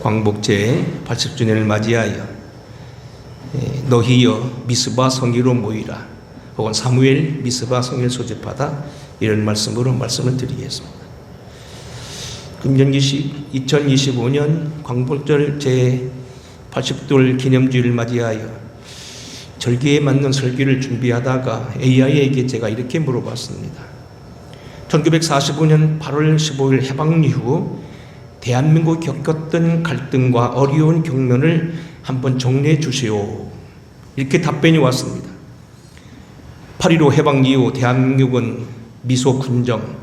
광복 제80주년을 맞이하여 너희여 미스바 성회로 모이라, 혹은 사무엘 미스바 성회를 소집하다, 이런 말씀으로 말씀을 드리겠습니다. 금년기시 2025년 광복절 제80돌 기념주일을 맞이하여 절기에 맞는 설교를 준비하다가 AI에게 제가 이렇게 물어봤습니다. 1945년 8월 15일 해방 이후 대한민국이 겪었던 갈등과 어려운 경면을 한번 정리해 주시오, 이렇게 답변이 왔습니다. 8.15 해방 이후 대한민국은 미소 군정,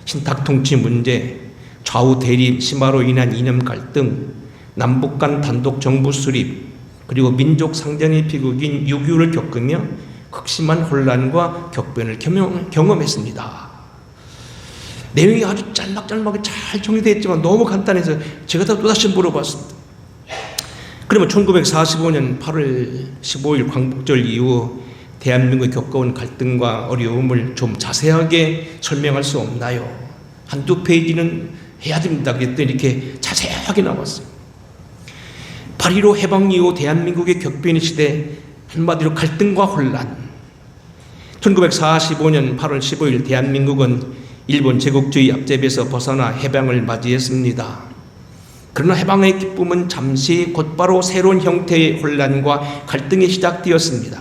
신탁 통치 문제, 좌우 대립 심화로 인한 이념 갈등, 남북 간 단독 정부 수립, 그리고 민족 상전의 비극인 6.25를 겪으며 극심한 혼란과 격변을 경험했습니다. 내용이 아주 짤막짤막하게 잘 정리되어 있지만 너무 간단해서 제가 또다시 물어봤습니다. 그러면 1945년 8월 15일 광복절 이후 대한민국이 겪어온 갈등과 어려움을 좀 자세하게 설명할 수 없나요? 한두 페이지는 해야 됩니다. 그랬더니 이렇게 자세하게 나왔어요. 8.15 해방 이후 대한민국의 격변의 시대, 한마디로 갈등과 혼란. 1945년 8월 15일 대한민국은 일본 제국주의 앞잡이에서 벗어나 해방을 맞이했습니다. 그러나 해방의 기쁨은 잠시 곧바로 새로운 형태의 혼란과 갈등이 시작되었습니다.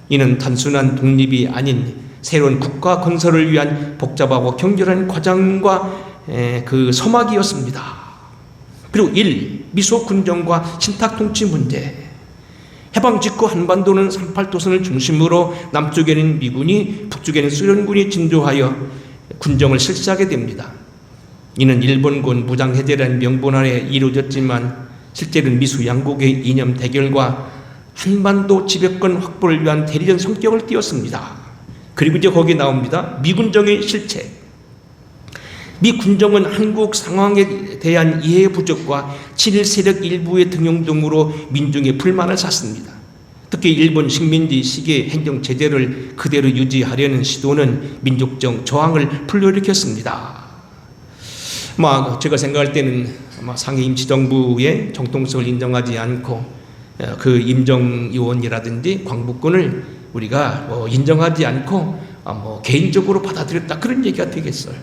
이는 단순한 독립이 아닌 새로운 국가 건설을 위한 복잡하고 격렬한 과정과 그 서막이었습니다. 그리고 1. 미소 군정과 신탁 통치 문제. 해방 직후 한반도는 38도선을 중심으로 남쪽에는 미군이, 북쪽에는 소련군이 진도하여 군정을 실시하게 됩니다. 이는 일본군 무장해제라는 명분 아래 이루어졌지만 실제로는 미소 양국의 이념 대결과 한반도 지배권 확보를 위한 대리전 성격을 띄었습니다. 그리고 이제 거기 나옵니다. 미군정의 실체. 미 군정은 한국 상황에 대한 이해 부족과 친일 세력 일부의 등용 등으로 민중의 불만을 샀습니다. 특히 일본 식민지 시기의 행정 제재를 그대로 유지하려는 시도는 민족적 저항을 불러일으켰습니다. 제가 생각할 때는 상해 임시정부의 정통성을 인정하지 않고 그 임정요원이라든지 광복군을 우리가 인정하지 않고 개인적으로 받아들였다, 그런 얘기가 되겠어요.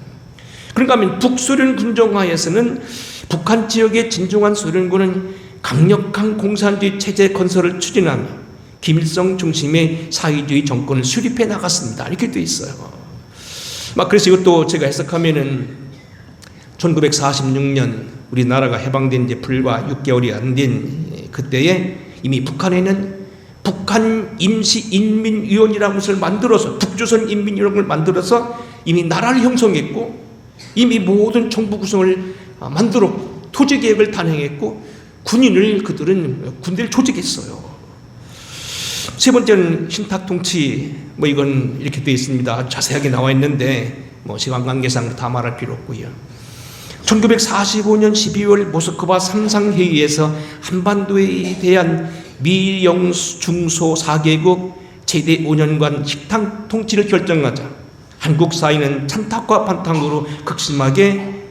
그런가 하면 북소련 군정하에서는 북한 지역의 진중한 소련군은 강력한 공산주의 체제 건설을 추진하며 김일성 중심의 사회주의 정권을 수립해 나갔습니다. 이렇게 돼 있어요. 그래서 이것도 제가 해석하면은 1946년 우리나라가 해방된 지 불과 6개월이 안 된 그때에 이미 북한에는 북한 임시인민위원회라는 것을 만들어서, 북조선인민위원회를 만들어서 이미 나라를 형성했고, 이미 모든 정부 구성을 만들었고, 토지개혁을 단행했고, 그들은 군대를 조직했어요. 세 번째는 신탁통치, 이건 이렇게 되어 있습니다. 자세하게 나와 있는데 시간 관계상 다 말할 필요 없고요. 1945년 12월 모스크바 삼상회의에서 한반도에 대한 미영 중소 4개국 최대 5년간 식당 통치를 결정하자 한국 사회는 찬탁과 반탁으로 극심하게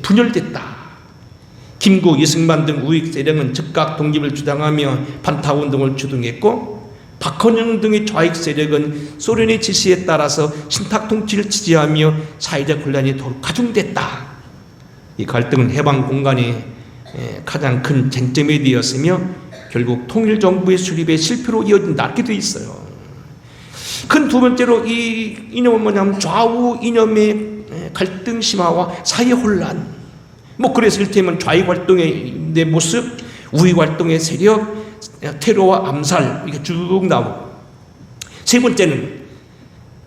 분열됐다. 김구, 이승만 등 우익 세력은 즉각 독립을 주장하며 반탁운동을 주동했고, 박헌영 등의 좌익 세력은 소련의 지시에 따라서 신탁 통치를 지지하며 사회적 혼란이 더욱 가중됐다. 이 갈등은 해방 공간의 가장 큰 쟁점이 되었으며 결국 통일정부의 수립의 실패로 이어진다, 이렇게 되어 있어요. 큰 두 번째로 이 이념은 뭐냐면 좌우 이념의 갈등 심화와 사회 혼란. 그래서 이를테면 좌익 활동의 내 모습, 우익 활동의 세력, 테러와 암살, 이렇게 쭉 나오고. 세 번째는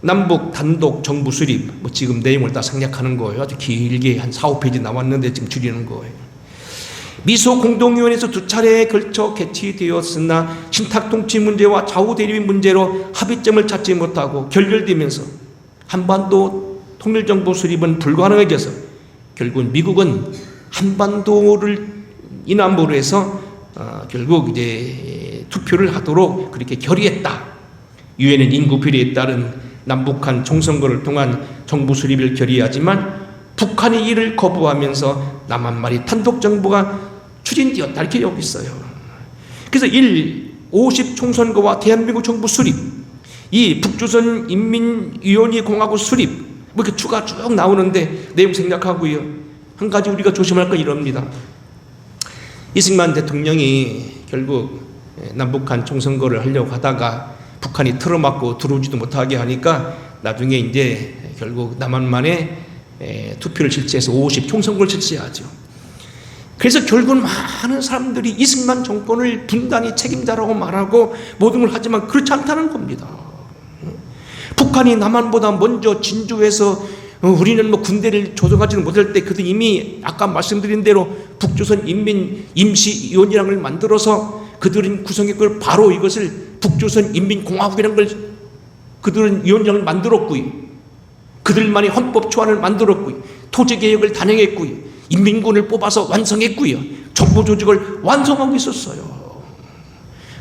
남북 단독 정부 수립. 지금 내용을 다 생략하는 거예요. 아주 길게 한 4, 5페이지 나왔는데 지금 줄이는 거예요. 미소 공동위원회에서 2차례에 걸쳐 개최되었으나 신탁 통치 문제와 좌우 대립 문제로 합의점을 찾지 못하고 결렬되면서 한반도 통일정부 수립은 불가능해져서 결국 미국은 한반도를 이남보로 해서 결국 이제 투표를 하도록 그렇게 결의했다. 유엔은 인구 비례에 따른 남북한 총선거를 통한 정부 수립을 결의하지만 북한이 이를 거부하면서 남한말이 단독 정부가 추진되었다 이렇게 여기있어요. 그래서 50 총선거와 대한민국 정부 수립, 이 북조선 인민위원회 공화국 수립 뭐 이렇게 추가 쭉 나오는데 내용 생략하고요. 한 가지 우리가 조심할 건 이럽니다. 이승만 대통령이 결국 남북한 총선거를 하려고 하다가 북한이 틀어막고 들어오지도 못하게 하니까 나중에 이제 결국 남한만에 투표를 실시해서 50 총선거를 실시하죠. 그래서 결국 많은 사람들이 이승만 정권을 분단이 책임자라고 말하고 모든 걸 하지만 그렇지 않다는 겁니다. 북한이 남한보다 먼저 진주에서 우리는 뭐 군대를 조성하지는 못할 때 그들 이미 아까 말씀드린 대로 북조선 인민 임시위원회라는 걸 만들어서 그들은 구성했고 바로 이것을 북조선 인민공화국이라는 걸 그들은 위원장을 만들었고요. 그들만의 헌법 초안을 만들었고요. 토지개혁을 단행했고요. 인민군을 뽑아서 완성했고요. 정부 조직을 완성하고 있었어요.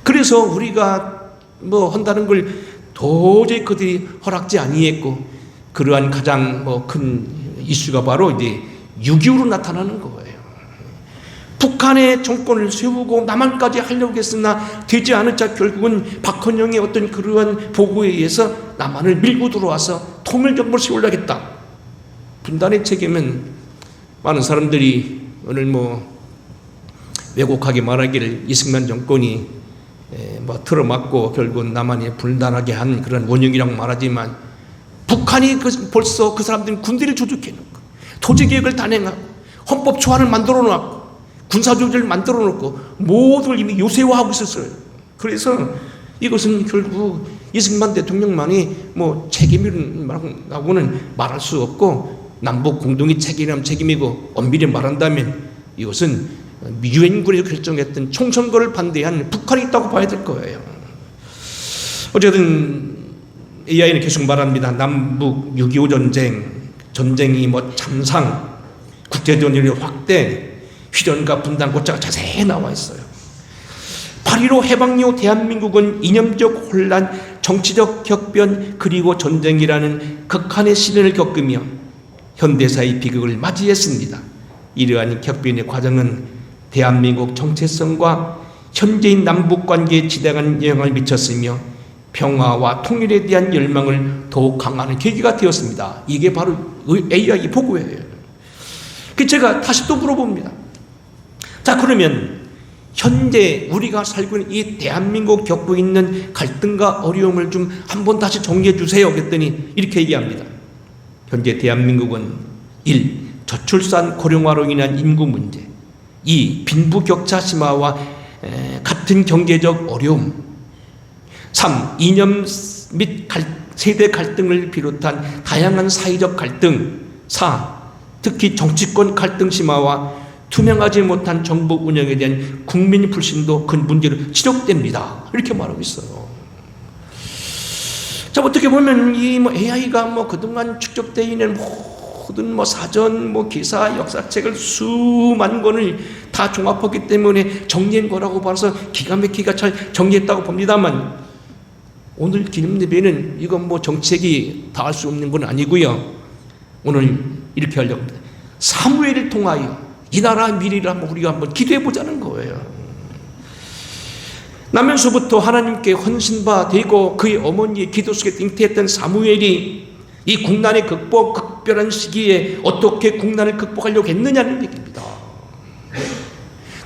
그래서 우리가 뭐 한다는 걸 도저히 그들이 허락지 아니했고 그러한 가장 큰 이슈가 바로 이제 6.25로 나타나는 거예요. 북한의 정권을 세우고 남한까지 하려고 했으나 되지 않았자 결국은 박헌영의 어떤 그러한 보고에 의해서 남한을 밀고 들어와서 통일정부를 세우려겠다. 분단의 책임은 많은 사람들이 오늘 왜곡하게 말하기를 이승만 정권이 틀어막고 결국은 남한이 분단하게 한 그런 원흉이라고 말하지만 북한이 벌써 그 사람들이 군대를 조직해놓고 토지개혁을 단행하고 헌법 초안을 만들어놓고 군사조직을 만들어놓고 모든 걸 이미 요새화하고 있었어요. 그래서 이것은 결국 이승만 대통령만이 책임이라고는 말할 수 없고 남북 공동의 책임이라면 책임이고 엄밀히 말한다면 이것은 유엔군에서 결정했던 총선거를 반대한 북한이 있다고 봐야 될 거예요. 어쨌든 AI는 계속 말합니다. 남북 6.25 전쟁이 참상, 국제전쟁의 확대, 휘련과 분단 고차가 자세히 나와 있어요. 8.15 해방 이후 대한민국은 이념적 혼란, 정치적 격변 그리고 전쟁이라는 극한의 시련을 겪으며 현대사의 비극을 맞이했습니다. 이러한 격변의 과정은 대한민국 정체성과 현재인 남북관계에 지대한 영향을 미쳤으며 평화와 통일에 대한 열망을 더욱 강화하는 계기가 되었습니다. 이게 바로 AI 보고예요. 제가 다시 또 물어봅니다. 자, 그러면 현재 우리가 살고 있는 이 대한민국 겪고 있는 갈등과 어려움을 좀 한번 다시 정리해 주세요. 그랬더니 이렇게 얘기합니다. 현재 대한민국은 1. 저출산 고령화로 인한 인구 문제, 2. 빈부격차 심화와 같은 경제적 어려움, 3. 이념 및 세대 갈등을 비롯한 다양한 사회적 갈등, 4. 특히 정치권 갈등 심화와 투명하지 못한 정부 운영에 대한 국민 불신도 큰 문제로 지적됩니다. 이렇게 말하고 있어요. 자, 어떻게 보면 이 AI가 그동안 축적되어 있는 모든 사전, 기사, 역사책을 수만 권을 다 종합했기 때문에 정리한 거라고 봐서 기가 막히게 잘 정리했다고 봅니다만 오늘 기념 예배는 이건 정책이 다 할 수 없는 건 아니고요. 오늘 이렇게 하려고 합니다. 사무엘을 통하여 이 나라 미래를 우리가 한번 기도해 보자는 거예요. 나면서부터 하나님께 헌신바 되고 그의 어머니의 기도 속에 잉태했던 사무엘이 이 국난의 극별한 시기에 어떻게 국난을 극복하려고 했느냐는 얘기입니다.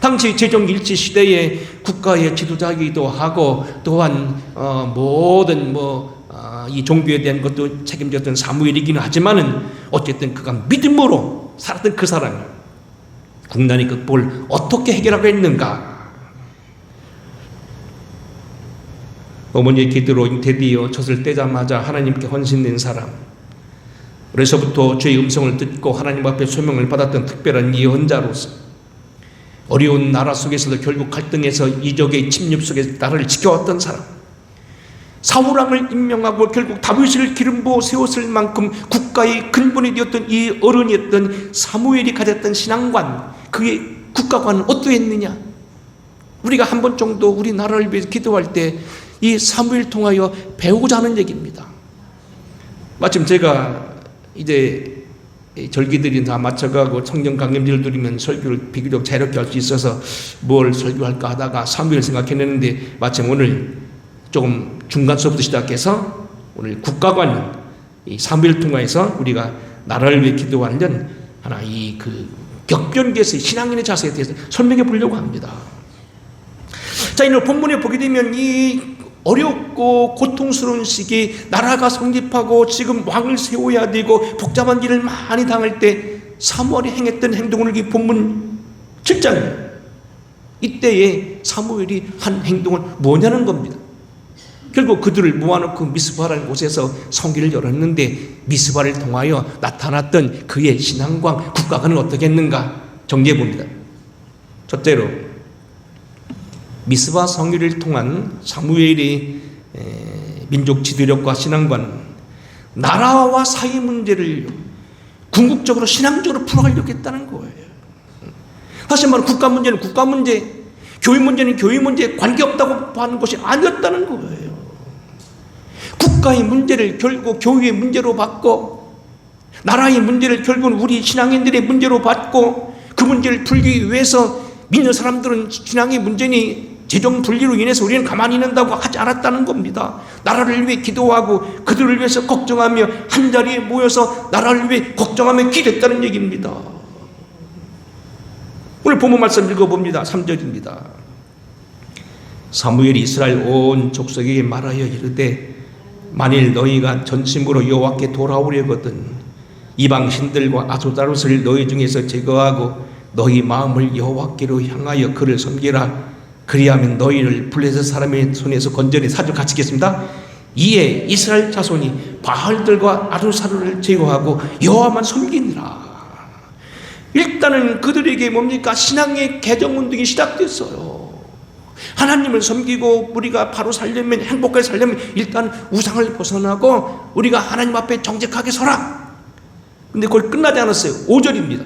당시 재정일치 시대에 국가의 지도자이기도 하고 또한 모든 이 종교에 대한 것도 책임졌던 사무엘이기는 하지만은 어쨌든 그가 믿음으로 살았던 그 사람이 국난의 극복을 어떻게 해결하고 했는가? 어머니의 기도로 잉태되어 젖을 떼자마자 하나님께 헌신된 사람, 그래서부터 주의 음성을 듣고 하나님 앞에 소명을 받았던 특별한 예언자로서 어려운 나라 속에서도 결국 갈등에서 이적의 침입 속에서 나라를 지켜왔던 사람, 사울왕을 임명하고 결국 다윗을 기름 부어 세웠을 만큼 국가의 근본이 되었던 이 어른이었던 사무엘이 가졌던 신앙관, 그의 국가관은 어떠했느냐? 우리가 한 번 정도 우리 나라를 위해서 기도할 때 이 사무엘 통하여 배우고자 하는 얘기입니다. 마침 제가 이제 절기들이 다 맞춰가고 성경 강림절을 누리면 설교를 비교적 자유롭게 할 수 있어서 뭘 설교할까 하다가 사무엘 생각해냈는데 마침 오늘 조금 중간 수업부터 시작해서 오늘 국가관 이 사무엘 통과해서 우리가 나라를 위해 기도하는 하나 이 그 격변기에서의 신앙인의 자세에 대해서 설명해 보려고 합니다. 자, 오늘 본문에 보게 되면 이 어렵고 고통스러운 시기 나라가 성립하고 지금 왕을 세워야 되고 복잡한 일을 많이 당할 때 사무엘이 행했던 행동을 이 본문 7장에 이때에 사무엘이 한 행동은 뭐냐는 겁니다. 결국 그들을 모아놓고 미스바라는 곳에서 성기를 열었는데 미스바를 통하여 나타났던 그의 신앙과 국가관은 어떻게 했는가 정리해 봅니다. 첫째로 미스바 성기를 통한 사무엘의 민족 지도력과 신앙관은 나라와 사회 문제를 궁극적으로 신앙적으로 풀어가려고 했다는 거예요. 다시 말하면 국가 문제는 국가 문제, 교회 문제는 교회 문제에 관계없다고 하는 것이 아니었다는 거예요. 국가의 문제를 결국 교회의 문제로 받고 나라의 문제를 결국은 우리 신앙인들의 문제로 받고 그 문제를 풀기 위해서 믿는 사람들은 신앙의 문제니 재정 분리로 인해서 우리는 가만히 있는다고 하지 않았다는 겁니다. 나라를 위해 기도하고 그들을 위해서 걱정하며 한자리에 모여서 나라를 위해 걱정하며 기도했다는 얘기입니다. 오늘 본문 말씀 읽어봅니다. 3절입니다. 사무엘이 이스라엘 온 족속에게 말하여 이르되 만일 너희가 전심으로 여호와께 돌아오려거든 이방 신들과 아스타롯을 너희 중에서 제거하고 너희 마음을 여호와께로 향하여 그를 섬기라. 그리하면 너희를 블레셋 사람의 손에서 건져내 사절 같이 읽겠습니다. 이에 이스라엘 자손이 바알들과 아스타롯을 제거하고 여호와만 섬기니라. 일단은 그들에게 뭡니까? 신앙의 개정 운동이 시작됐어요. 하나님을 섬기고 우리가 바로 살려면 행복하게 살려면 일단 우상을 벗어나고 우리가 하나님 앞에 정직하게 서라. 근데 그걸 끝나지 않았어요. 5절입니다.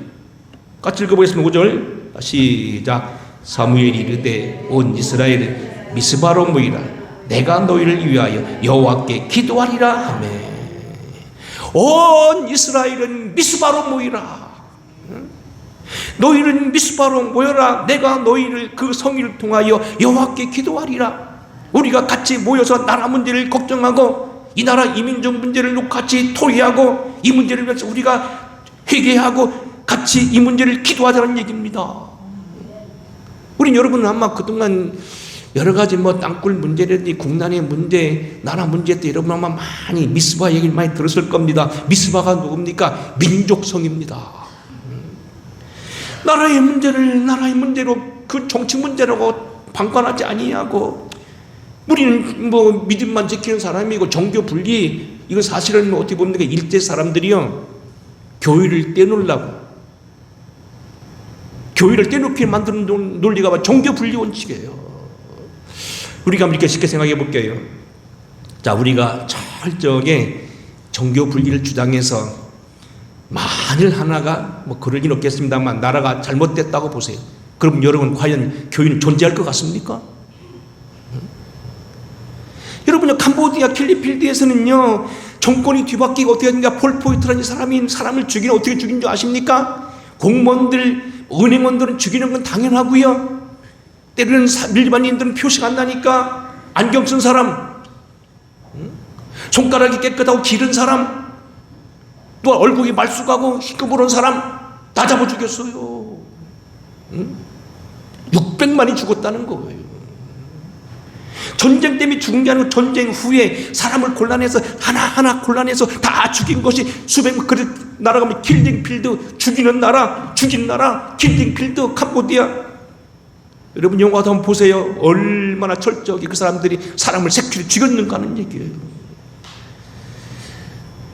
같이 읽어보겠습니다. 5절 시작. 사무엘이 이르되 온 이스라엘은 미스바로 모이라. 내가 너희를 위하여 여호와께 기도하리라 하며 온 이스라엘은 미스바로 모이라. 너희는 미스바로 모여라. 내가 너희를 그 성의를 통하여 여호와께 기도하리라. 우리가 같이 모여서 나라 문제를 걱정하고 이 나라 이민족 문제를 같이 토의하고 이 문제를 위해서 우리가 회개하고 같이 이 문제를 기도하자는 얘기입니다. 우린 여러분은 아마 그동안 여러 가지 땅굴 문제라든지 국난의 문제, 나라 문제 때 여러분 아마 많이 미스바 얘기를 많이 들었을 겁니다. 미스바가 누굽니까? 민족성입니다. 나라의 문제를 나라의 문제로 그 정치 문제라고 방관하지 아니하고 우리는 믿음만 지키는 사람이고 종교 분리 이거 사실은 어떻게 보면 일제 사람들이요 교회를 떼놓으려고 교회를 떼놓게 만드는 논리가 종교 분리 원칙이에요. 우리가 이렇게 쉽게 생각해 볼게요. 자, 우리가 철저하게 종교 분리를 주장해서 만일 하나가 그럴 리는 없겠습니다만 나라가 잘못됐다고 보세요. 그럼 여러분 과연 교회는 존재할 것 같습니까? 여러분 캄보디아 킬리필드에서는요 정권이 뒤바뀌고 어떻게 하는가 폴포이트라는 사람이 사람을 죽이는 어떻게 죽인 줄 아십니까? 공무원들 은행원들은 죽이는 건 당연하고요. 때로는 일반인들은 표시가 안 나니까 안경 쓴 사람 손가락이 깨끗하고 기른 사람 또 얼굴이 말쑥하고 희끄부러운 사람 다 잡아 죽였어요. 600만이 죽었다는 거예요. 전쟁 때문에 죽은 게 아니고 전쟁 후에 사람을 골라내서 하나하나 골라내서 다 죽인 것이 수백만 그 나라가 뭐 킬링필드 죽이는 나라 죽인 나라 킬링필드 캄보디아 여러분 영화도 한번 보세요. 얼마나 철저하게 그 사람들이 사람을 새끼로 죽였는가 하는 얘기예요.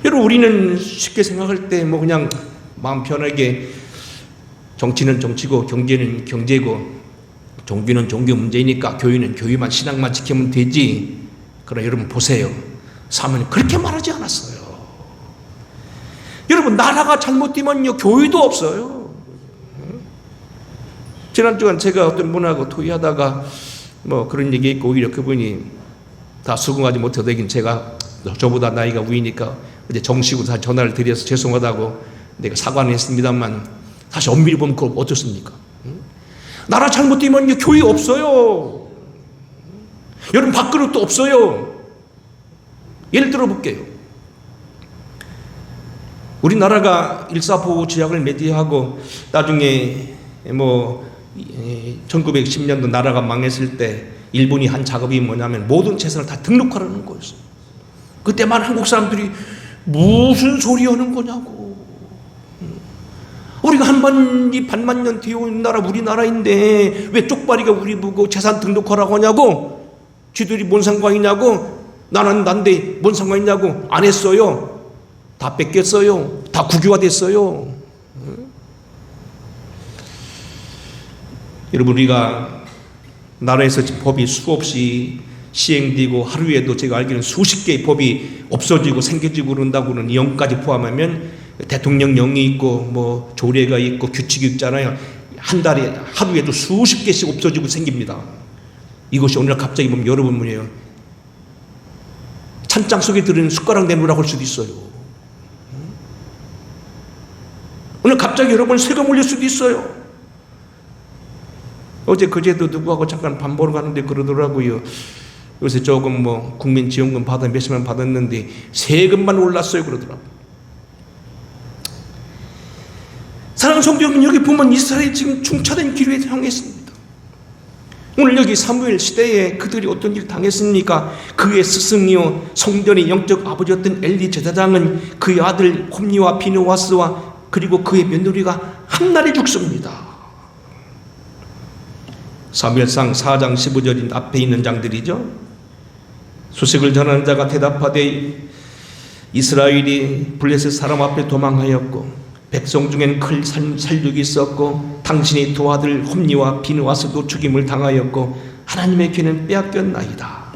여러분 우리는 쉽게 생각할 때 그냥 마음 편하게 정치는 정치고 경제는 경제고 종교는 종교 문제이니까 교회는 교회만 신앙만 지키면 되지. 그러나 여러분 보세요. 사무엘은 그렇게 말하지 않았어요. 여러분 나라가 잘못되면요 교회도 없어요. 지난주간 제가 어떤 분하고 토의하다가 그런 얘기했고 오히려 그분이 다 수긍하지 못하더긴 제가 저보다 나이가 위니까 이제 정식으로 다 전화를 드려서 죄송하다고 내가 사과는 했습니다만 사실 엄밀히 보면 그거 어떻습니까? 나라 잘못되면 교회 없어요. 여러분 밥그릇도 없어요. 예를 들어 볼게요. 우리나라가 일사보호 조약을 맺이하고 나중에 1910년도 나라가 망했을 때 일본이 한 작업이 뭐냐면 모든 재산을 다 등록하라는 거였어요. 그때만 한국 사람들이 무슨 소리 하는 거냐고. 우리가 반만 년 뒤에 온 나라 우리나라인데 왜 쪽발이가 우리 보고 재산 등록하라고 하냐고. 쥐들이 뭔 상관이냐고. 나는 난데 뭔 상관이냐고. 안 했어요. 다 뺏겼어요. 다 국유화됐어요. 여러분, 우리가 나라에서 법이 수없이 시행되고 하루에도 제가 알기로는 수십 개의 법이 없어지고 생겨지고 그런다고는 영까지 포함하면 대통령령이 있고 조례가 있고 규칙이 있잖아요. 한 달에 하루에도 수십 개씩 없어지고 생깁니다. 이것이 오늘 갑자기 보면 여러분 뭐예요? 찬장 속에 들은 숟가락 내놓으라고 할 수도 있어요. 오늘 갑자기 여러분 세금 올릴 수도 있어요. 어제 그제도 누구하고 잠깐 밥 먹으러 가는데 그러더라고요. 요새 조금 국민지원금 받아 몇십만 받았는데 세금만 올랐어요 그러더라고요. 사랑하는 성도 여러분, 여기 보면 이스라엘이 지금 중차된 기류에 향했습니다. 오늘 여기 사무엘 시대에 그들이 어떤 일을 당했습니까? 그의 스승이요 성전의 영적 아버지였던 엘리 제사장은 그의 아들 홈니와 비느하스와 그리고 그의 며느리가 한날에 죽습니다. 사무엘상 4장 15절 앞에 있는 장들이죠. 소식을 전하는 자가 대답하되 이스라엘이 블레셋 사람 앞에 도망하였고 백성 중엔 큰 살육이 있었고 당신의 두 아들 홈니와 비느하스도 죽임을 당하였고 하나님의 괴는 빼앗겼나이다.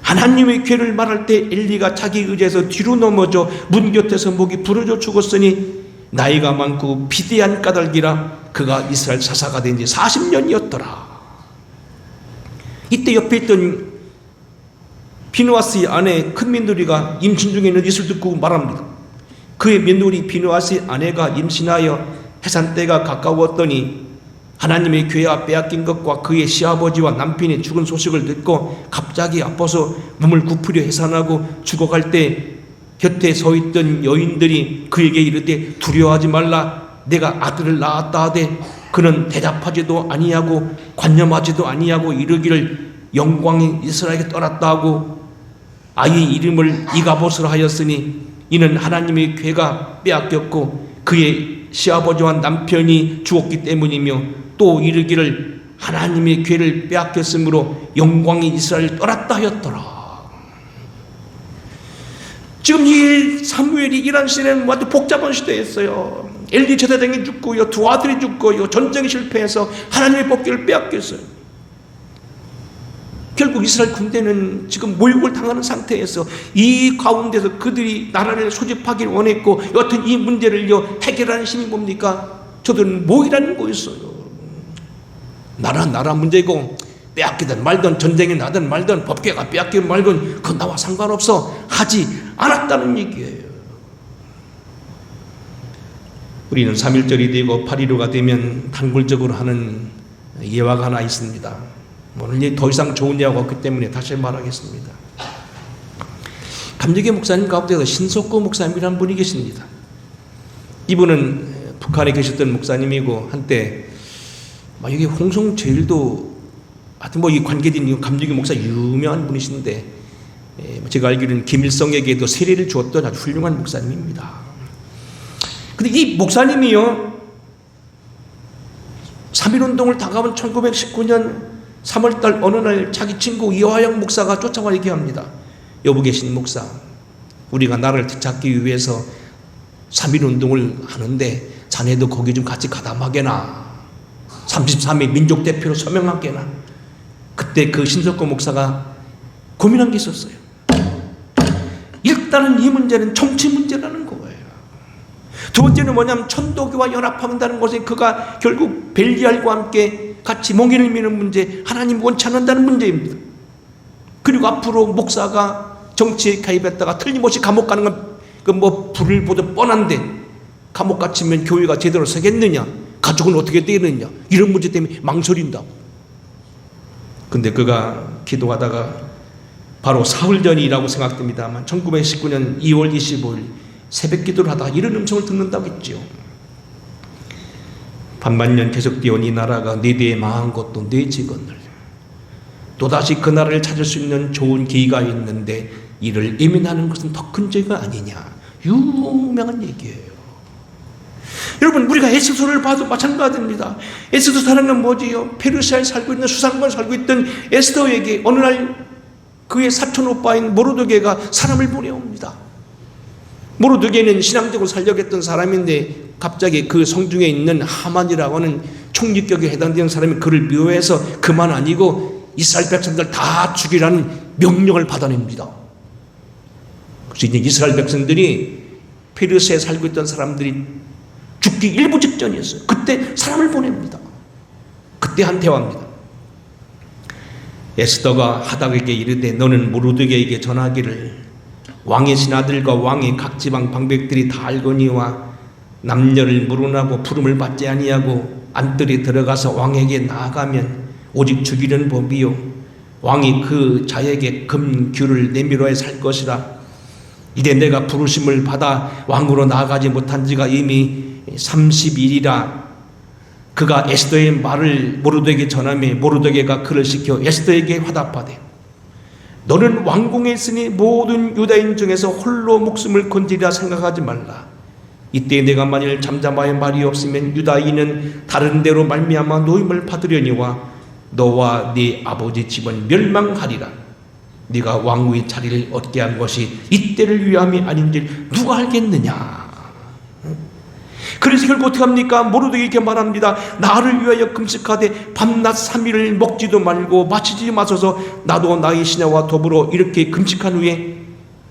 하나님의 괴를 말할 때 엘리가 자기 의지에서 뒤로 넘어져 문 곁에서 목이 부러져 죽었으니 나이가 많고 비대한 까닭이라 그가 이스라엘 사사가 된 지 40년이었더라. 이때 옆에 있던 비느하스의 아내 큰 며느리가 임신 중에 있는 것을 듣고 말합니다. 그의 며느리 비느하스의 아내가 임신하여 해산 때가 가까웠더니 하나님의 괴가 빼앗긴 것과 그의 시아버지와 남편이 죽은 소식을 듣고 갑자기 아파서 몸을 굽으려 해산하고 죽어갈 때 곁에 서 있던 여인들이 그에게 이르되 두려워하지 말라. 내가 아들을 낳았다 하되 그는 대답하지도 아니하고 관념하지도 아니하고 이르기를 영광이 이스라엘에게 떠났다 하고 아이의 이름을 이가봇으로 하였으니 이는 하나님의 괴가 빼앗겼고 그의 시아버지와 남편이 죽었기 때문이며 또 이르기를 하나님의 괴를 빼앗겼으므로 영광이 이스라엘을 떠났다 하였더라. 지금 이 사무엘이 일한 시대는 아주 복잡한 시대였어요. 엘리 제사장이 죽고요, 두 아들이 죽고요, 전쟁이 실패해서 하나님의 복귀를 빼앗겼어요. 결국 이스라엘 군대는 지금 모욕을 당하는 상태에서 이 가운데서 그들이 나라를 소집하기를 원했고 여튼 이 문제를요 해결하는 힘이 뭡니까? 저들은 모이라는 거였어요. 나라 문제고 빼앗기든 말든 전쟁이 나든 말든 법계가 빼앗기든 말든 그건 나와 상관없어 하지 않았다는 얘기예요. 우리는 3.1절이 되고 8.15가 되면 단골적으로 하는 예화가 하나 있습니다. 오늘 더 이상 좋은 예화가 없기 때문에 다시 말하겠습니다. 감리교 목사님 가운데서 신석구 목사님이라는 분이 계십니다. 이분은 북한에 계셨던 목사님이고 한때 여기 홍성제일도 하여튼 이 관계된 감리교 목사 유명한 분이신데 제가 알기로는 김일성에게도 세례를 주었던 아주 훌륭한 목사님입니다. 근데 이 목사님이요 3.1운동을 당하면 1919년 3월달 어느 날 자기 친구 이화영 목사가 쫓아와 얘기합니다. 여부 계신 목사, 우리가 나라를 되찾기 위해서 3.1운동을 하는데 자네도 거기 좀 같이 가담하게나 33일 민족대표로 서명하게나. 그때 그 신석구 목사가 고민한 게 있었어요. 일단은 이 문제는 정치 문제라는 거예요. 두 번째는 뭐냐면 천도교와 연합한다는 것에 그가 결국 벨리알과 함께 같이 몽인을 미는 문제, 하나님 원치 않는다는 문제입니다. 그리고 앞으로 목사가 정치에 가입했다가 틀림없이 감옥 가는 건 불을 보듯 뻔한데 감옥 갇히면 교회가 제대로 서겠느냐? 가족은 어떻게 되느냐? 이런 문제 때문에 망설인다고. 근데 그가 기도하다가 바로 사흘 전이라고 생각됩니다만 1919년 2월 25일 새벽 기도를 하다가 이런 음성을 듣는다고 했죠. 반만년 계속되어 이 나라가 네 대에 망한 것도 네 직원을 또다시 그 나라를 찾을 수 있는 좋은 기회가 있는데 이를 예민하는 것은 더 큰 죄가 아니냐. 유명한 얘기예요. 여러분, 우리가 에스더를 봐도 마찬가지입니다. 에스더 사람은 뭐지요? 페르시아에 살고 있는 수상관에 살고 있던 에스더에게 어느 날 그의 사촌 오빠인 모르드게가 사람을 보내옵니다. 모르드게는 신앙적으로 살려겠던 사람인데 갑자기 그 성중에 있는 하만이라고 하는 총리격에 해당되는 사람이 그를 미워해서 그만 아니고 이스라엘 백성들 다 죽이라는 명령을 받아냅니다. 그래서 이제 이스라엘 백성들이 페르시아에 살고 있던 사람들이 죽기 일부 직전이었어요. 그때 사람을 보냅니다. 그때 한 대화입니다. 에스더가 하닥에게 이르되 너는 모르드게에게 전하기를 왕의 신하들과 왕의 각 지방 방백들이 다 알거니와 남녀를 물어나고 부름을 받지 아니하고 안뜰에 들어가서 왕에게 나아가면 오직 죽이는 법이요 왕이 그 자에게 금규를 내밀어야 살 것이라. 이래 내가 부르심을 받아 왕으로 나아가지 못한 지가 이미 30일이라. 그가 에스더의 말을 모르드게에게 전하며 모르드게가 그를 시켜 에스더에게 화답하되 너는 왕궁에 있으니 모든 유다인 중에서 홀로 목숨을 건지리라 생각하지 말라. 이때 내가 만일 잠잠하여 말이 없으면 유다인은 다른 데로 말미암아 노임을 받으려니와 너와 네 아버지 집은 멸망하리라. 네가 왕위의 자리를 얻게 한 것이 이때를 위함이 아닌지 누가 알겠느냐. 그래서 결국 어떻게 합니까? 모르드게에게 말합니다. 나를 위하여 금식하되 밤낮 3일을 먹지도 말고 마시지 마소서. 나도 나의 신하와 더불어 이렇게 금식한 후에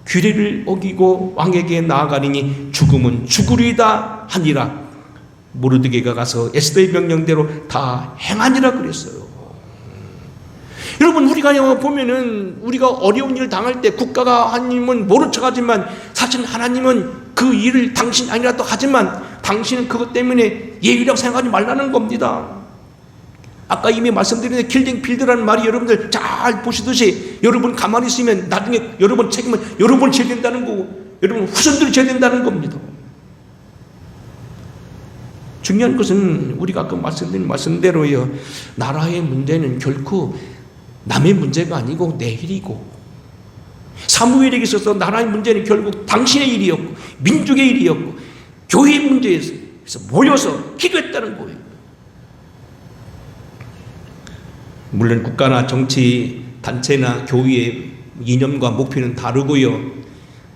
규례를 어기고 왕에게 나아가리니 죽음은 죽으리다 하니라. 모르드게가 가서 에스더의 명령대로 다 행하니라 그랬어요. 여러분, 우리가 보면은 우리가 어려운 일을 당할 때 국가가 하나님은 모른 척하지만 사실 하나님은 그 일을 당신 아니라도 하지만 당신은 그것 때문에 예의라고 생각하지 말라는 겁니다. 아까 이미 말씀드린 길딩 필드라는 말이 여러분들 잘 보시듯이 여러분 가만히 있으면 나중에 여러분 책임은 여러분이 져야 된다는 거고 여러분 후손들이 져야 된다는 겁니다. 중요한 것은 우리가 아까 말씀드린 말씀대로요. 나라의 문제는 결코 남의 문제가 아니고 내 일이고 사무엘에게 있어서 나라의 문제는 결국 당신의 일이었고 민족의 일이었고 교회의 문제였어요. 그래서 모여서 기도했다는 거예요. 물론 국가나 정치 단체나 교회의 이념과 목표는 다르고요.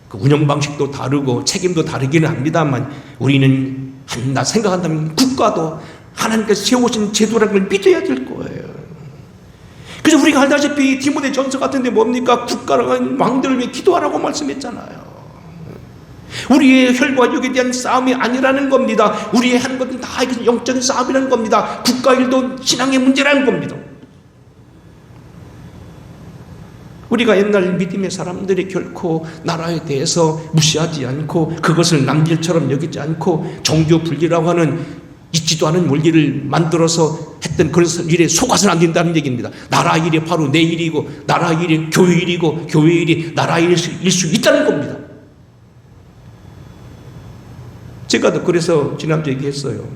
그 운영 방식도 다르고 책임도 다르기는 합니다만 우리는 한나 생각한다면 국가도 하나님께서 세우신 제도라는 걸 믿어야 될 거예요. 그래서 우리가 알다시피 디모데 전서 같은 데 뭡니까? 국가랑 왕들을 위해 기도하라고 말씀했잖아요. 우리의 혈과 육에 대한 싸움이 아니라는 겁니다. 우리의 하는 것은 다 영적인 싸움이라는 겁니다. 국가 일도 신앙의 문제라는 겁니다. 우리가 옛날 믿음의 사람들이 결코 나라에 대해서 무시하지 않고 그것을 남일처럼 여기지 않고 종교 분리라고 하는 있지도 않은 원리를 만들어서 했던 그런 일에 속아서는 안 된다는 얘기입니다. 나라 일이 바로 내 일이고 나라 일이 교회 일이고 교회 일이 나라 일일 수 있다는 겁니다. 제가 그래서 지난주에 얘기했어요.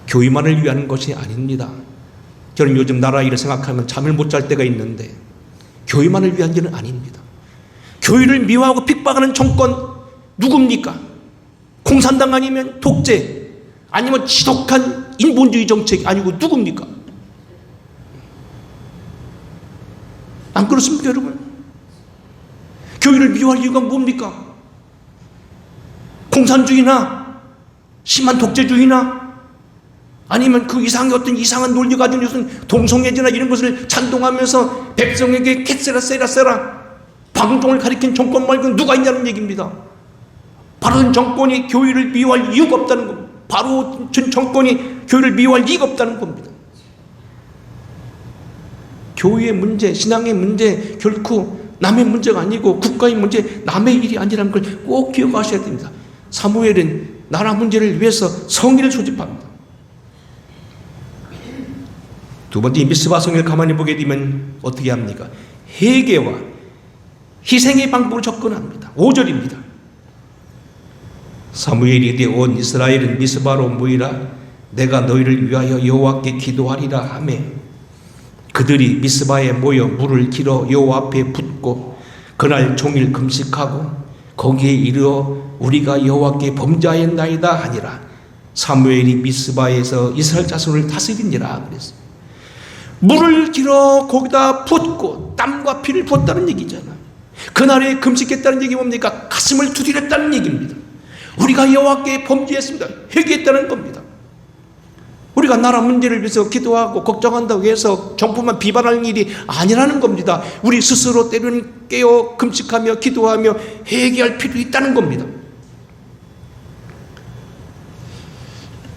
교회만을 위한 것이 아닙니다. 저는 요즘 나라 일을 생각하면 잠을 못 잘 때가 있는데 교회만을 위한 일은 아닙니다. 교회를 미워하고 핍박하는 정권 누굽니까? 공산당 아니면 독재 아니면 지독한 인본주의 정책이 아니고 누굽니까? 안 그렇습니까 여러분? 교회를 미워할 이유가 뭡니까? 공산주의나 심한 독재주의나 아니면 그 이상의 어떤 이상한 논리 가진 무슨 동성애제나 이런 것을 찬동하면서 백성에게 캣세라 세라 방종을 가리킨 정권 말고 누가 있냐는 얘기입니다. 바로 정권이 교회를 미워할 이유가 없다는 겁니다. 바로 전 정권이 교회를 미워할 이유가 없다는 겁니다. 교회의 문제, 신앙의 문제 결코 남의 문제가 아니고 국가의 문제, 남의 일이 아니라는 걸 꼭 기억하셔야 됩니다. 사무엘은 나라 문제를 위해서 성의를 소집합니다. 두 번째, 미스바 성을 가만히 보게 되면 어떻게 합니까? 회개와 희생의 방법을 접근합니다. 5절입니다. 사무엘이 이르되 온 이스라엘은 미스바로 모이라 내가 너희를 위하여 여호와께 기도하리라 하며 그들이 미스바에 모여 물을 길어 여호와 앞에 붓고 그날 종일 금식하고 거기에 이르러 우리가 여호와께 범죄하였나이다 하니라. 사무엘이 미스바에서 이스라엘 자손을 다스리니라 그랬어요. 물을 길어 거기다 붓고 땀과 피를 부었다는 얘기잖아요. 그날에 금식했다는 얘기 뭡니까? 가슴을 두드렸다는 얘기입니다. 우리가 여호와께 범죄했습니다. 회개했다는 겁니다. 우리가 나라 문제를 위해서 기도하고 걱정한다고 해서 정부만 비판할 일이 아니라는 겁니다. 우리 스스로 때로는 깨어 금식하며 기도하며 회개할 필요 있다는 겁니다.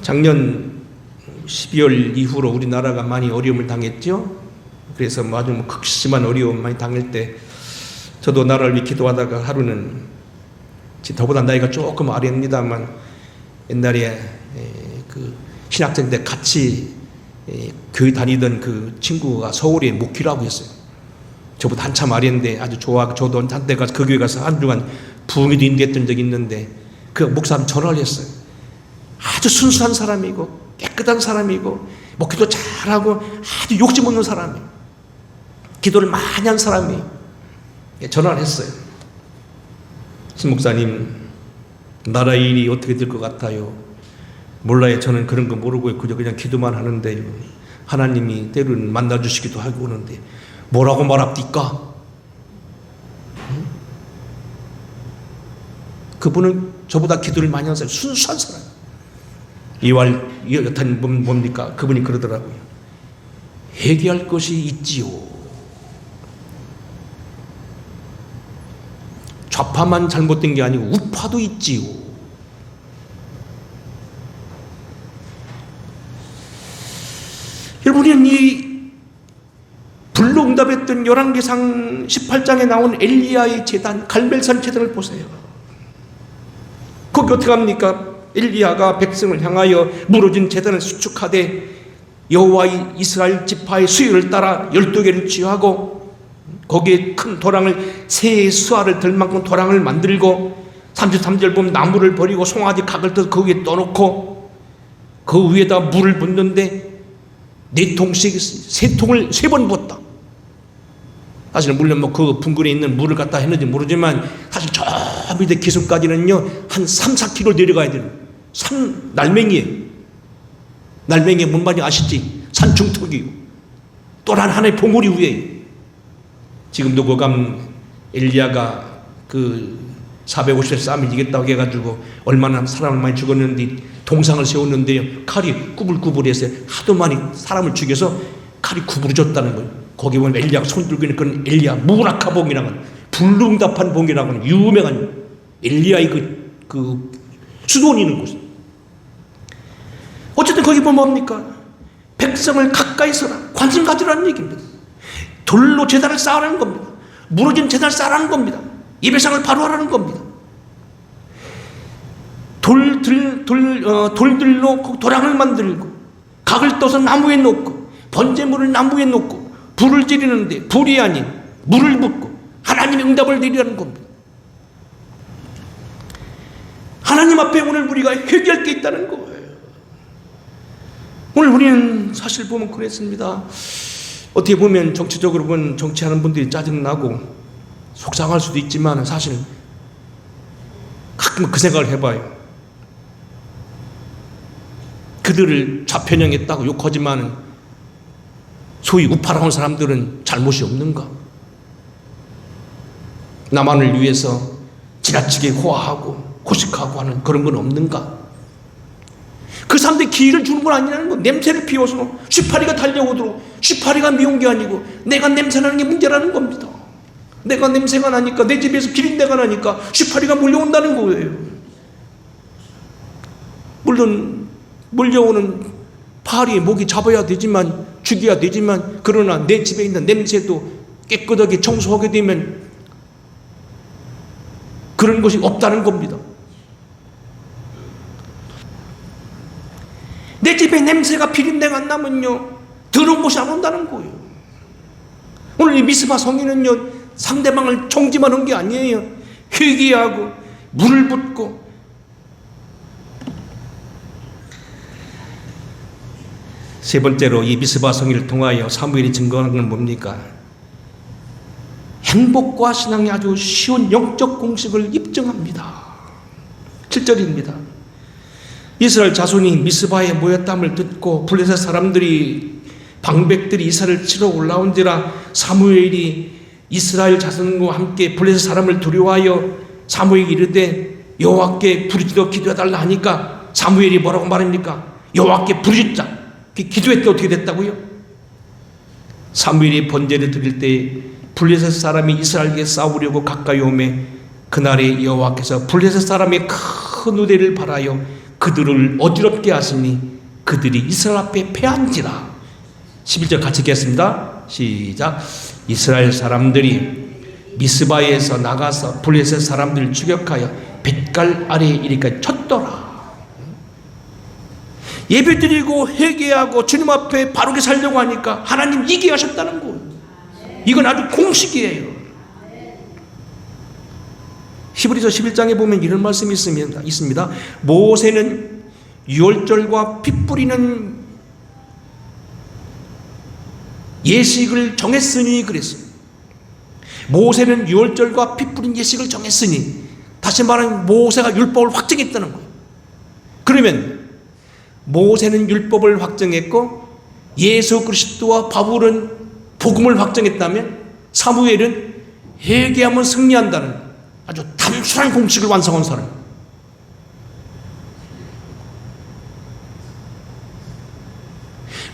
작년 12월 이후로 우리나라가 많이 어려움을 당했죠. 그래서 아주 극심한 어려움 많이 당할 때 저도 나라를 위해 기도하다가 하루는 저보다 나이가 조금 아래입니다만 옛날에 그 신학생 때 같이 교회 다니던 그 친구가 서울에 목회라고 했어요. 저보다 한참 아래인데 아주 좋아하고 저도 한때 가서 그 교회 가서 한 주간 부흥회도 인도했던 적이 있는데 그 목사님 전화를 했어요. 아주 순수한 사람이고 깨끗한 사람이고 목회도 잘하고 아주 욕심 없는 사람이에요. 기도를 많이 한 사람이에요. 전화를 했어요. 신 목사님, 나라의 일이 어떻게 될 것 같아요? 몰라요. 저는 그런 거 모르고 그냥 기도만 하는데요. 하나님이 때로는 만나주시기도 하고 오는데 뭐라고 말합니까? 그분은 저보다 기도를 많이 한 사람, 순수한 사람. 이왈 여탄 뭡니까? 그분이 그러더라고요. 회개할 것이 있지요. 좌파만 잘못된 게 아니고 우파도 있지요. 여러분은 이 불로응답했던 열왕기상 18장에 나온 엘리야의 제단 갈멜산 제단을 보세요. 거기 어떻게 합니까? 엘리야가 백성을 향하여 무너진 제단을 수축하되 여호와의 이스라엘 지파의 수요를 따라 12개를 취하고 거기에 큰 도랑을 새의 수알을 들 만큼 도랑을 만들고 33절 보면 나무를 버리고 송아지 각을 떠서 그 위에 떠놓고 그 위에다 물을 붓는데 4통씩 3통을 3번 부었다. 사실은 물론 그 붕굴에 있는 물을 갖다 했는지 모르지만 사실 저 밑에 기슭까지는요 한 3-4km 내려가야 되는 날맹이에요. 날맹이의 뭔 말인지 아시지? 산중턱이요. 또한 하나의 봉우리 위에. 지금도 거감 엘리야가 그 450세 싸움을 이겼다고 해가지고 얼마나 사람을 많이 죽었는데 동상을 세웠는데요 칼이 구불구불해서 하도 많이 사람을 죽여서 칼이 구부러졌다는 거예요. 거기 보면 엘리야가 손 들고 있는 그런 엘리야 무라카봉이라고 하는 불응답한 봉이라고 하는 유명한 엘리야의 그 수도원이 있는 곳. 어쨌든 거기 보면 뭡니까? 백성을 가까이 서라 관심 가지라는 얘기입니다. 돌로 제단을 쌓으라는 겁니다. 무너진 제단을 쌓으라는 겁니다. 예배상을 바로 하라는 겁니다. 돌들로 도랑을 만들고 각을 떠서 나무에 놓고 번제물을 나무에 놓고 불을 지르는데 불이 아닌 물을 붓고 하나님의 응답을 내리라는 겁니다. 하나님 앞에 오늘 우리가 회개할 게 있다는 거예요. 오늘 우리는 사실 보면 그랬습니다. 어떻게 보면 정치적으로 보면 정치하는 분들이 짜증나고 속상할 수도 있지만 사실 가끔 그 생각을 해봐요. 그들을 좌편향했다고 욕하지만 소위 우파라고 하는 사람들은 잘못이 없는가? 남한을 위해서 지나치게 호화하고 호식하고 하는 그런 건 없는가? 그 사람들이 기회를 주는 건 아니라는 거. 냄새를 피워서 쉬파리가 달려오도록 쉬파리가 미운 게 아니고 내가 냄새나는 게 문제라는 겁니다. 내가 냄새가 나니까 내 집에서 비린내가 나니까 쉬파리가 몰려온다는 거예요. 물론 몰려오는 파리 목이 잡아야 되지만 죽여야 되지만 그러나 내 집에 있는 냄새도 깨끗하게 청소하게 되면 그런 것이 없다는 겁니다. 내 집에 냄새가 비린내가 안 나면요 더러운 곳이 안 온다는 거예요. 오늘 이 미스바 성인은요 상대방을 총지만 한 게 아니에요. 회개하고 물을 붓고. 세 번째로 이 미스바 성인을 통하여 사무엘이 증거하는 건 뭡니까? 행복과 신앙의 아주 쉬운 영적 공식을 입증합니다. 7절입니다. 이스라엘 자손이 미스바에 모였담을 듣고 블레셋 사람들이 방백들이 이사를 치러 올라온지라 사무엘이 이스라엘 자손과 함께 블레셋 사람을 두려워하여 사무엘이 이르되 여호와께 부르짖어 기도해달라 하니까 사무엘이 뭐라고 말합니까? 여호와께 부르짖자. 기도했더니 어떻게 됐다고요? 사무엘이 번제를 드릴 때 블레셋 사람이 이스라엘에게 싸우려고 가까이 오매 그날에 여호와께서 블레셋 사람의 큰 우대를 발하여 그들을 어지럽게 하시니 그들이 이스라엘 앞에 패한지라. 11절 같이 읽겠습니다. 시작. 이스라엘 사람들이 미스바에서 나가서 블레셋 사람들을 추격하여 뱃갈 아래에 이르기까지 쳤더라. 예배드리고 회개하고 주님 앞에 바르게 살려고 하니까 하나님 이기게 하셨다는 거예요. 이건 아주 공식이에요. 히브리서 11장에 보면 이런 말씀이 있습니다. 모세는 유월절과 피 뿌리는 예식을 정했으니 그랬어요. 모세는 유월절과 피 뿌린 예식을 정했으니, 다시 말하면 모세가 율법을 확정했다는 거예요. 그러면 모세는 율법을 확정했고 예수 그리스도와 바울은 복음을 확정했다면 사무엘은 회개하면 승리한다는 아주 단순한 공식을 완성한 사람.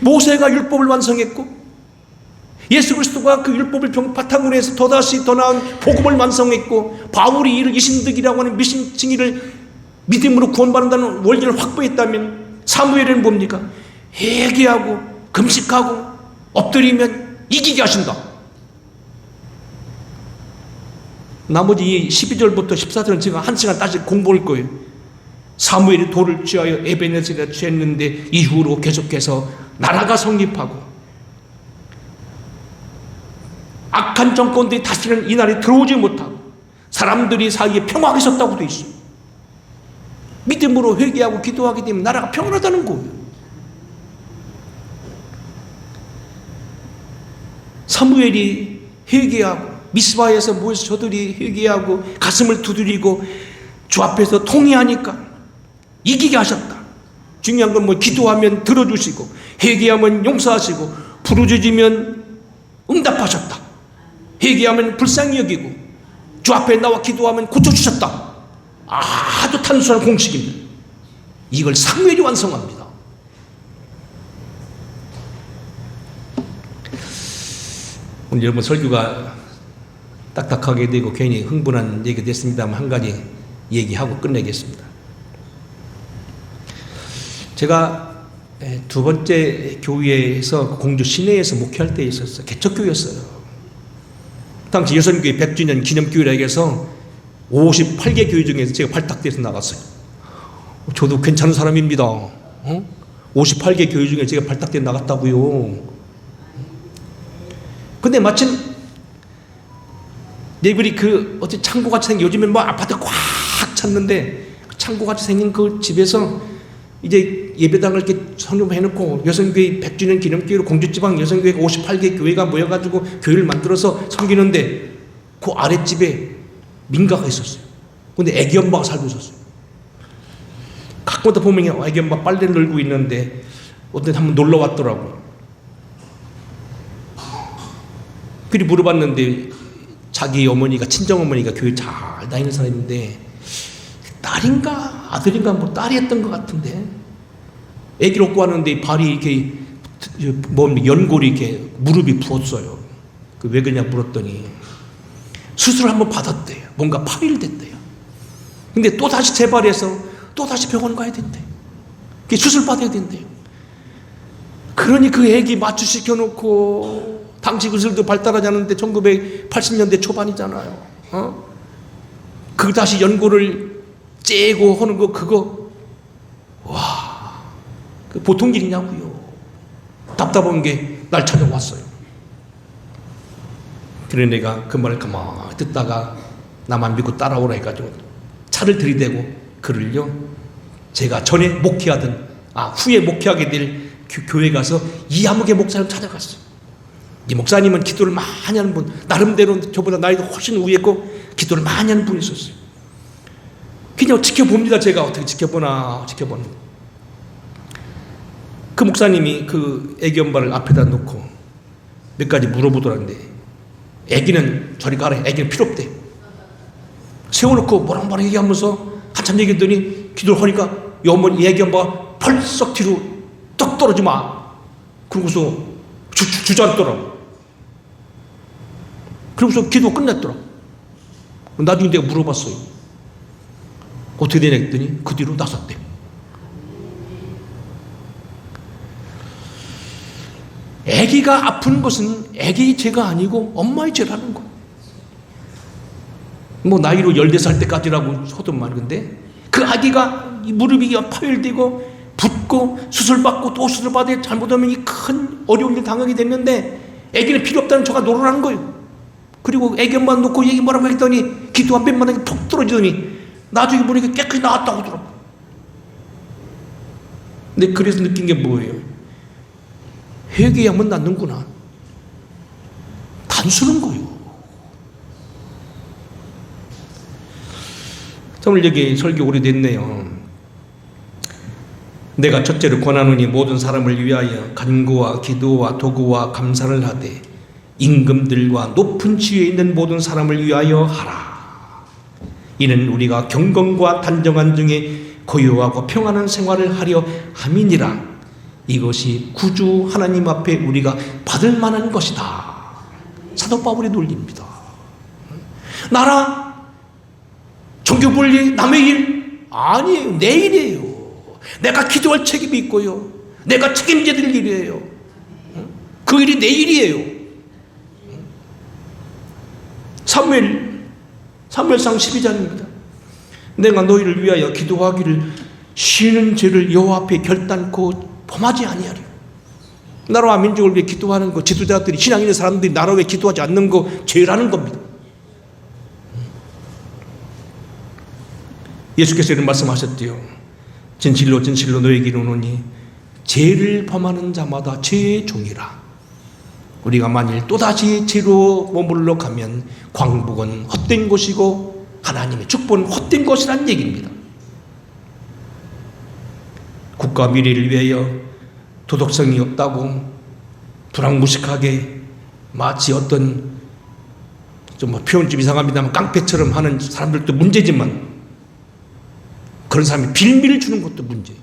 모세가 율법을 완성했고 예수 그리스도가 그 율법을 바탕으로 해서 더다시 더 나은 복음을 완성했고 바울이 이를 이신득이라고 하는 미신 칭의를 믿음으로 구원받는다는 원리를 확보했다면 사무엘은 뭡니까? 회개하고 금식하고 엎드리면 이기게 하신다. 나머지 이 12절부터 14절은 제가 한 시간 다시 공부할 거예요. 사무엘이 돌을 취하여 에베네셀에 취했는데 이후로 계속해서 나라가 성립하고 악한 정권들이 다시는 이 나라에 들어오지 못하고 사람들이 사이에 평화가 있었다고 돼 있어요. 믿음으로 회개하고 기도하게 되면 나라가 평안하다는 거예요. 사무엘이 회개하고 미스바에서 모여서 저들이 회개하고 가슴을 두드리고 주 앞에서 통회하니까 이기게 하셨다. 중요한 건 뭐 기도하면 들어주시고 회개하면 용서하시고 부르짖으면 응답하셨다. 회개하면 불쌍히 여기고 주 앞에 나와 기도하면 고쳐주셨다. 아주 단순한 공식입니다. 이걸 사무엘이 완성합니다. 오늘 여러분 설교가 딱딱하게 되고 괜히 흥분한 얘기가 됐습니다만 한 가지 얘기하고 끝내겠습니다. 제가 두 번째 교회에서 공주 시내에서 목회할 때 있었어요. 개척교회였어요. 당시 여선교회 100주년 기념교회라 해서 58개 교회 중에서 제가 발탁돼서 나갔어요. 저도 괜찮은 사람입니다. 58개 교회 중에 제가 발탁돼 나갔다고요. 근데 마침 네이버리 어디 창고같이 생긴, 요즘엔 뭐 아파트 꽉 찼는데 창고같이 생긴 그 집에서 이제 예배당을 이렇게 성립해놓고 여성교회 100주년 기념교회로 공주지방 여성교회가 58개 교회가 모여가지고 교회를 만들어서 섬기는데 그 아랫집에 민가가 있었어요. 근데 애기 엄마가 살고 있었어요. 가끔마다 보면 애기 엄마 빨래를 널고 있는데 어떤 때 한번 놀러 왔더라고요. 그리 물어봤는데 자기 어머니가, 친정어머니가 교회 잘 다니는 사람인데 딸인가 아들인가 뭐 딸이 했던 것 같은데 애기를 업고 왔는데 발이 이렇게 연골이 이렇게 무릎이 부었어요. 왜 그러냐 물었더니 수술을 한번 받았대요. 뭔가 파열이 됐대요. 근데 또 다시 재발해서 또 다시 병원 가야 된대요. 수술 받아야 된대요. 그러니 그 애기 마취시켜 놓고 당시 기술도 발달하지 않았는데 1980년대 초반이잖아요. 그 다시 연골을 째고 하는 거 그거 와 보통 일이냐고요. 답답한 게 날 찾아왔어요. 그래 내가 그 말을 가만히 듣다가 나만 믿고 따라오라 해가지고 차를 들이대고 그를요, 제가 전에 목회하던 후에 목회하게 될 교회 가서 이하목의 목사님 찾아갔어요. 이 목사님은 기도를 많이 하는 분, 나름대로 저보다 나이도 훨씬 위했고 기도를 많이 하는 분이 있었어요. 그냥 지켜봅니다. 제가 어떻게 지켜보나. 그 목사님이 그 애기 엄마를 앞에다 놓고 몇 가지 물어보더란데, 애기는 저리 가라, 애기는 필요 없대. 세워놓고 뭐랑 얘기하면서 한참 얘기했더니 기도를 하니까 이 어머니 애기 엄마가 벌썩 뒤로 떡 떨어지 마. 그러고서 주저앉더라고. 그러고서 기도 끝냈더라고. 나중에 내가 물어봤어요. 어떻게 되냐 했더니 그 뒤로 나섰대. 아기가 아픈 것은 아기의 죄가 아니고 엄마의 죄라는 거. 뭐 나이로 14살 때까지라고 하더만. 근데 그 아기가 무릎이 파열되고 붓고 수술받고 또 수술받아 잘못하면 이 큰 어려운 일 당하게 됐는데 아기는 필요 없다는 저가 노론하는 거예요. 그리고 아기 엄마 놓고 얘기 뭐라고 했더니 기도 한 뱀만하게 푹 떨어지더니 나중에 보니까 깨끗이 나았다고 하더라고. 근데 그래서 느낀 게 뭐예요? 회개하면 낫는구나. 단순한 거예요. 오늘 여기 설교 오래됐네요. 내가 첫째로 권하노니 모든 사람을 위하여 간구와 기도와 도구와 감사를 하되 임금들과 높은 지위에 있는 모든 사람을 위하여 하라. 이는 우리가 경건과 단정한 중에 고요하고 평안한 생활을 하려 함이니라. 이것이 구주 하나님 앞에 우리가 받을 만한 것이다. 사도 바울의 논리입니다. 나라, 종교분리, 남의 일 아니에요. 내 일이에요. 내가 기도할 책임이 있고요. 내가 책임져야 될 일이에요. 그 일이 내 일이에요. 사무엘상 12장입니다. 내가 너희를 위하여 기도하기를 쉬는 죄를 여호와 앞에 결단코 범하지 아니하려. 나라와 민족을 위해 기도하는 거, 지도자들이, 신앙 있는 사람들이 나라 위해 기도하지 않는 거 죄라는 겁니다. 예수께서 이런 말씀하셨대요. 진실로 진실로 너희에게 이르노니 죄를 범하는 자마다 죄의 종이라. 우리가 만일 또다시 죄로 머물러 가면 광복은 헛된 것이고 하나님의 축복은 헛된 것이란 얘기입니다. 국가 미래를 위하여 도덕성이 없다고 불황무식하게 마치 어떤 좀 표현 좀 이상합니다만 깡패처럼 하는 사람들도 문제지만 그런 사람이 빌미를 주는 것도 문제예요.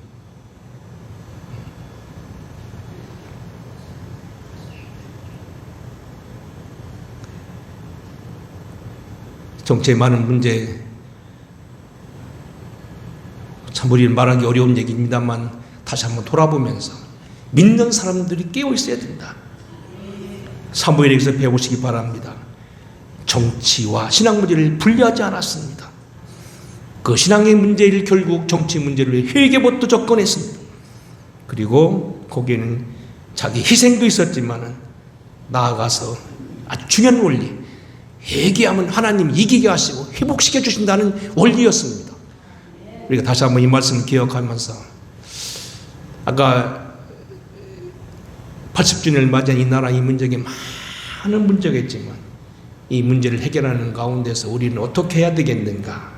정치의 많은 문제, 참 우리는 말하기 어려운 얘기입니다만 다시 한번 돌아보면서 믿는 사람들이 깨어 있어야 된다. 사무엘에게서 배우시기 바랍니다. 정치와 신앙 문제를 분리하지 않았습니다. 그 신앙의 문제를 결국 정치 문제를 위해 회개부터 접근했습니다. 그리고 거기에는 자기 희생도 있었지만 나아가서 아주 중요한 원리, 회개하면 하나님 이기게 하시고 회복시켜 주신다는 원리였습니다. 우리가 다시 한번 이 말씀을 기억하면서 아까 80주년을 맞이한 이 나라 이 문제에 많은 문제가 있지만 이 문제를 해결하는 가운데서 우리는 어떻게 해야 되겠는가?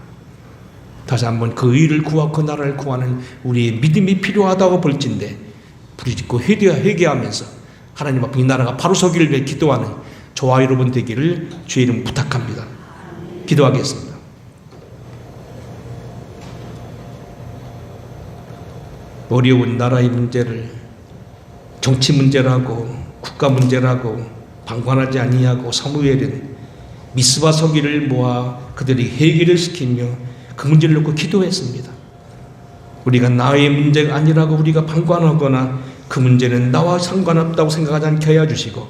다시 한번 그 의를 구하고 그 나라를 구하는 우리의 믿음이 필요하다고 볼진데 부르짖고 회개하면서 하나님 앞에 이 나라가 바로 서기를 위해 기도하는 저와 여러분 되기를 주의 이름 부탁합니다. 기도하겠습니다. 어려운 나라의 문제를 정치 문제라고 국가 문제라고 방관하지 아니하고 사무엘은 미스바 서기를 모아 그들이 회개를 시키며 그 문제를 놓고 기도했습니다. 우리가 나의 문제가 아니라고 우리가 방관하거나 그 문제는 나와 상관없다고 생각하지 않게 하여 주시고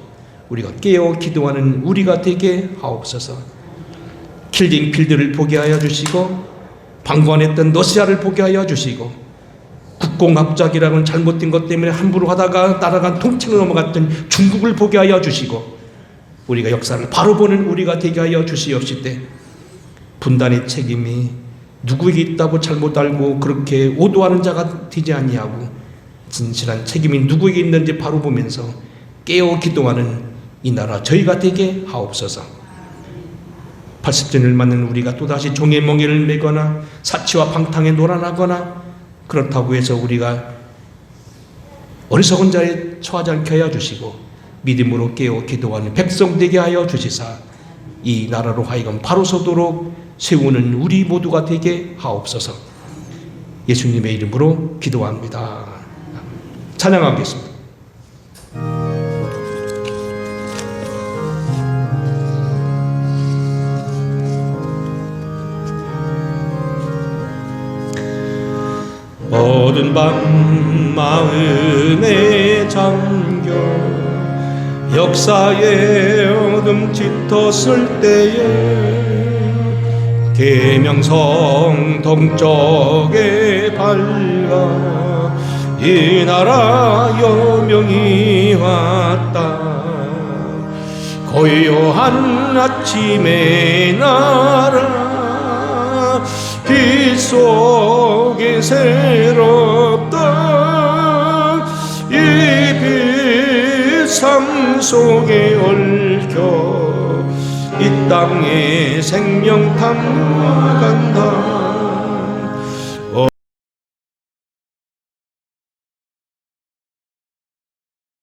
우리가 깨어 기도하는 우리가 되게 하옵소서. 킬링필드를 보게 하여 주시고 방관했던 러시아를 보게 하여 주시고 국공합작이라는 잘못된 것 때문에 함부로 하다가 나라가 통째로 넘어갔던 중국을 보게 하여 주시고 우리가 역사를 바로 보는 우리가 되게 하여 주시옵시되 분단의 책임이 누구에게 있다고 잘못 알고 그렇게 오도하는 자가 되지 아니하고 진실한 책임이 누구에게 있는지 바로 보면서 깨어 기도하는 이 나라 저희가 되게 하옵소서. 80전을 맞는 우리가 또다시 종의 멍에를 매거나 사치와 방탕에 놀아나거나 그렇다고 해서 우리가 어리석은 자에 처하지 않게 하여 주시고 믿음으로 깨어 기도하는 백성 되게 하여 주시사 이 나라로 하여금 바로 서도록 세우는 우리 모두가 되게 하옵소서. 예수님의 이름으로 기도합니다. 찬양하겠습니다. 어두운 밤 마음에 잠겨 역사의 어둠 짙었을 때에 계명성 동쪽에 밝아 이 나라 여명이 왔다. 고요한 아침의 나라 빛 속에 새롭다. 이 빛 삶 속에 얽혀 이 땅에 생명 담아간다.